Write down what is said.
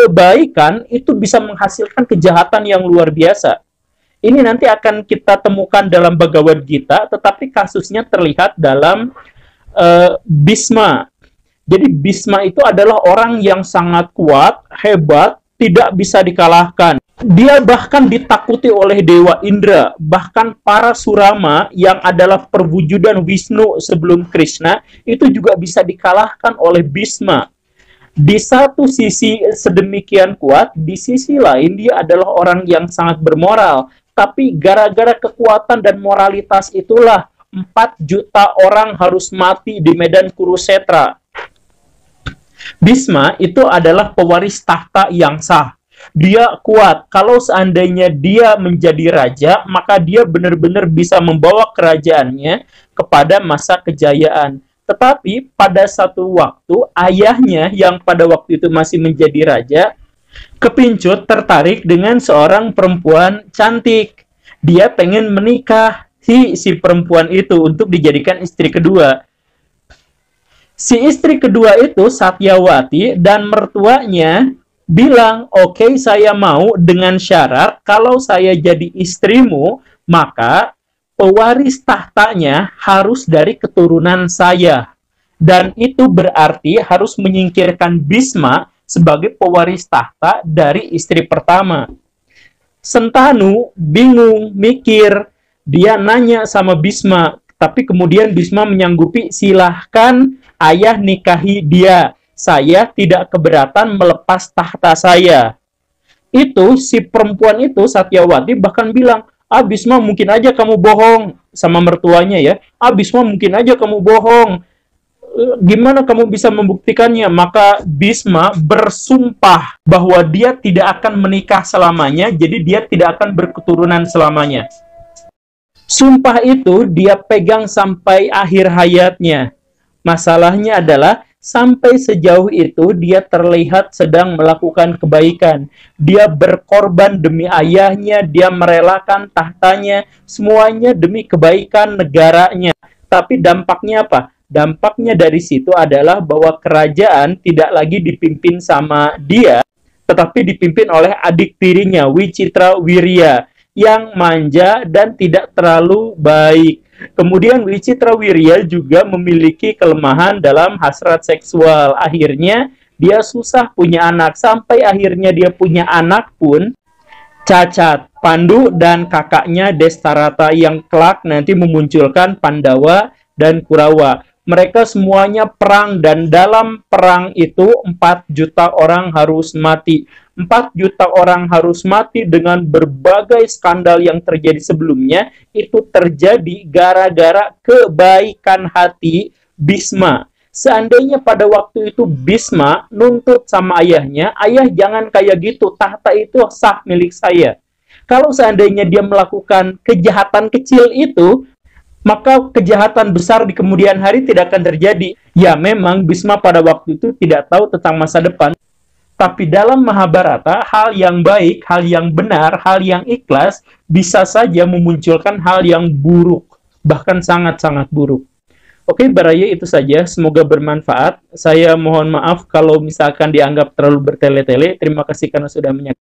kebaikan itu bisa menghasilkan kejahatan yang luar biasa. Ini nanti akan kita temukan dalam Bhagavad Gita, tetapi kasusnya terlihat dalam Bhisma. Jadi Bhisma itu adalah orang yang sangat kuat, hebat, tidak bisa dikalahkan. Dia bahkan ditakuti oleh Dewa Indra, bahkan para Surama yang adalah perwujudan Wisnu sebelum Krishna, itu juga bisa dikalahkan oleh Bhisma. Di satu sisi sedemikian kuat, di sisi lain dia adalah orang yang sangat bermoral. Tapi gara-gara kekuatan dan moralitas itulah 4 juta orang harus mati di medan Kurukshetra. Bhisma itu adalah pewaris tahta yang sah. Dia kuat. Kalau seandainya dia menjadi raja, maka dia benar-benar bisa membawa kerajaannya kepada masa kejayaan. Tetapi pada satu waktu, ayahnya yang pada waktu itu masih menjadi raja, kepincut tertarik dengan seorang perempuan cantik. Dia pengen menikahi si perempuan itu untuk dijadikan istri kedua. Si istri kedua itu Satyawati, dan mertuanya bilang, oke, saya mau dengan syarat kalau saya jadi istrimu, maka pewaris tahtanya harus dari keturunan saya. Dan itu berarti harus menyingkirkan Bhisma sebagai pewaris tahta dari istri pertama. Sentanu bingung, mikir. Dia nanya sama Bhisma, tapi kemudian Bhisma menyanggupi, silahkan ayah nikahi dia. Saya tidak keberatan melepas tahta saya. Itu si perempuan itu, Satyawati, bahkan bilang, Bhisma mungkin aja kamu bohong, sama mertuanya ya. Bhisma mungkin aja kamu bohong. Gimana kamu bisa membuktikannya? Maka Bhisma bersumpah bahwa dia tidak akan menikah selamanya, jadi dia tidak akan berketurunan selamanya. Sumpah itu dia pegang sampai akhir hayatnya. Masalahnya adalah sampai sejauh itu dia terlihat sedang melakukan kebaikan. Dia berkorban demi ayahnya, dia merelakan tahtanya, semuanya demi kebaikan negaranya. Tapi dampaknya apa? Dampaknya dari situ adalah bahwa kerajaan tidak lagi dipimpin sama dia, tetapi dipimpin oleh adik tirinya, Wicitrawirya, yang manja dan tidak terlalu baik. Kemudian Wicitrawirya juga memiliki kelemahan dalam hasrat seksual. Akhirnya dia susah punya anak. Sampai akhirnya dia punya anak pun cacat. Pandu dan kakaknya Destarata yang kelak nanti memunculkan Pandawa dan Kurawa. Mereka semuanya perang, dan dalam perang itu 4 juta orang harus mati. 4 juta orang harus mati dengan berbagai skandal yang terjadi sebelumnya. Itu terjadi gara-gara kebaikan hati Bhisma. Seandainya pada waktu itu Bhisma nuntut sama ayahnya, ayah jangan kayak gitu, tahta itu sah milik saya. Kalau seandainya dia melakukan kejahatan kecil itu, maka kejahatan besar di kemudian hari tidak akan terjadi. Ya memang Bhisma pada waktu itu tidak tahu tentang masa depan. Tapi dalam Mahabharata, hal yang baik, hal yang benar, hal yang ikhlas bisa saja memunculkan hal yang buruk, bahkan sangat-sangat buruk. Oke, baraya itu saja. Semoga bermanfaat. Saya mohon maaf kalau misalkan dianggap terlalu bertele-tele. Terima kasih karena sudah menyaksikan.